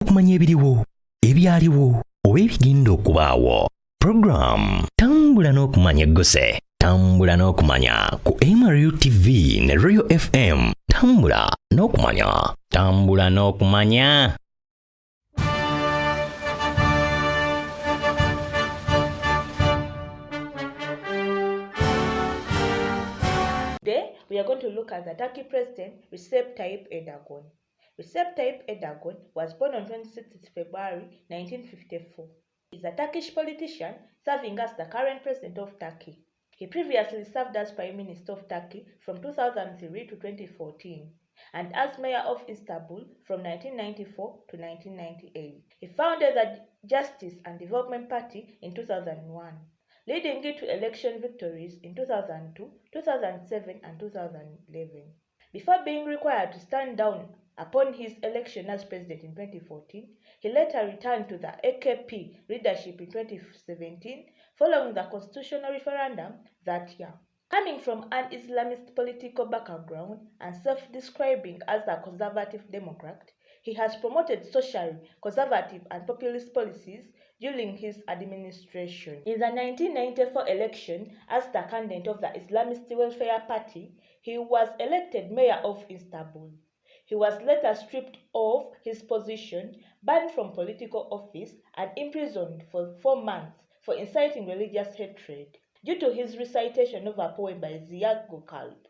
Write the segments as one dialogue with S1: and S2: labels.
S1: Okumanya ebiriwo, ebyaliwo, oba ebigenda okubaawo. Program Tambula n'okumanya eggose. Tambula n'okumanya ku MRU TV ne Royal FM. Tambula n'okumanya. Tambula n'okumanya.
S2: Today, we are going to look at the Turkey President Recep Tayyip Erdogan. Recep Tayyip Erdogan was born on 26 February 1954. He is a Turkish politician serving as the current president of Turkey. He previously served as Prime Minister of Turkey from 2003 to 2014 and as Mayor of Istanbul from 1994 to 1998. He founded the Justice and Development Party in 2001, leading it to election victories in 2002, 2007 and 2011. Before being required to stand down upon his election as president in 2014, he later returned to the AKP leadership in 2017 following the constitutional referendum that year. Coming from an Islamist political background and self-describing as a conservative Democrat, he has promoted social, conservative and populist policies during his administration. In the 1994 election, as the candidate of the Islamist Welfare Party, he was elected mayor of Istanbul. He was later stripped of his position, banned from political office, and imprisoned for 4 months for inciting religious hatred due to his recitation of a poem by Ziya Gökalp.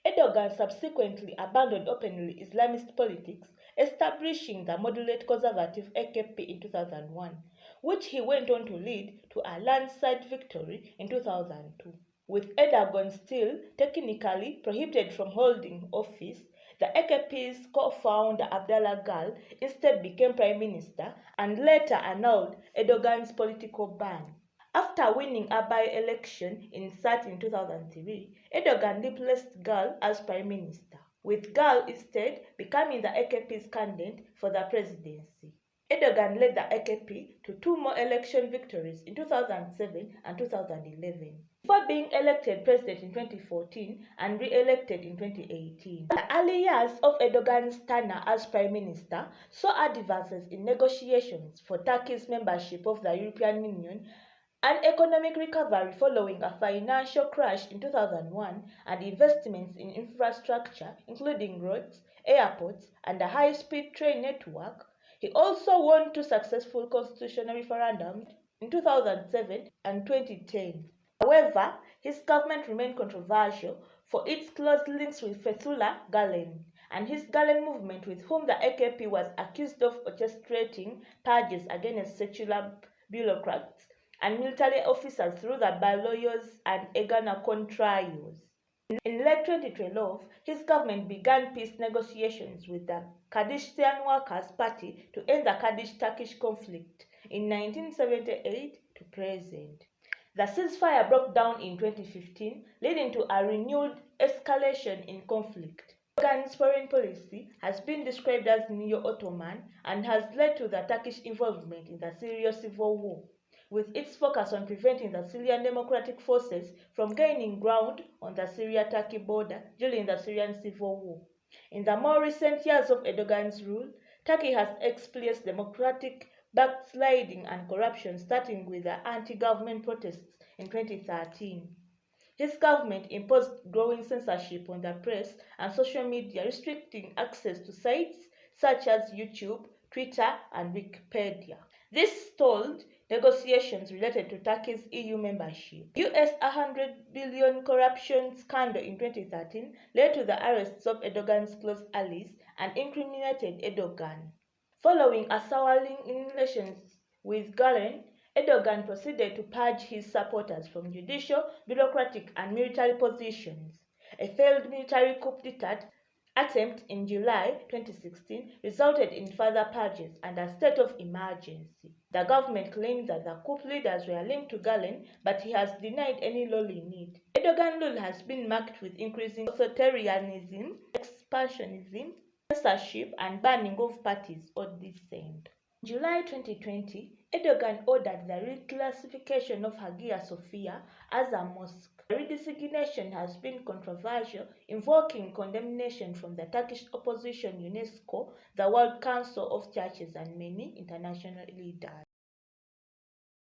S2: Erdogan subsequently abandoned openly Islamist politics, establishing the moderate conservative AKP in 2001, which he went on to lead to a landslide victory in 2002. With Erdogan still technically prohibited from holding office, the AKP's co-founder Abdullah Gül instead became prime minister and later annulled Erdogan's political ban. After winning a by-election in Sart in 2003, Erdogan replaced Gül as prime minister, with Gül instead becoming the AKP's candidate for the presidency. Erdogan led the AKP to 2 more election victories in 2007 and 2011, before being elected president in 2014 and re-elected in 2018. The early years of Erdogan's tenure as prime minister saw advances in negotiations for Turkey's membership of the European Union, an economic recovery following a financial crash in 2001, and investments in infrastructure including roads, airports, and a high-speed train network. He also won 2 successful constitutional referendums in 2007 and 2010. However, his government remained controversial for its close links with Fethullah Gulen and his Gulen movement, with whom the AKP was accused of orchestrating purges against secular bureaucrats and military officers through the Baloyos and Ergenekon trials. In late 2012, his government began peace negotiations with the Kurdistan Workers' Party to end the Kurdish-Turkish conflict in 1978 to present. The ceasefire broke down in 2015, leading to a renewed escalation in conflict. Erdogan's foreign policy has been described as neo-Ottoman and has led to the Turkish involvement in the Syrian civil war, with its focus on preventing the Syrian Democratic Forces from gaining ground on the Syria-Turkey border during the Syrian civil war. In the more recent years of Erdogan's rule, Turkey has experienced democratic backsliding and corruption, starting with the anti-government protests in 2013. His government imposed growing censorship on the press and social media, restricting access to sites such as YouTube, Twitter, and Wikipedia. This stalled negotiations related to Turkey's EU membership. US $100 billion corruption scandal in 2013 led to the arrests of Erdogan's close allies and incriminated Erdogan. Following a souring in relations with Gulen, Erdogan proceeded to purge his supporters from judicial, bureaucratic, and military positions. A failed military coup d'etat attempt in July 2016 resulted in further purges and a state of emergency. The government claims that the coup leaders were linked to Gulen, but he has denied any role in it. Erdogan's rule has been marked with increasing authoritarianism, expansionism, censorship, and banning of parties or dissent. In July 2020, Erdogan ordered the reclassification of Hagia Sophia as a mosque. The redesignation has been controversial, invoking condemnation from the Turkish opposition, UNESCO, the World Council of Churches, and many international leaders.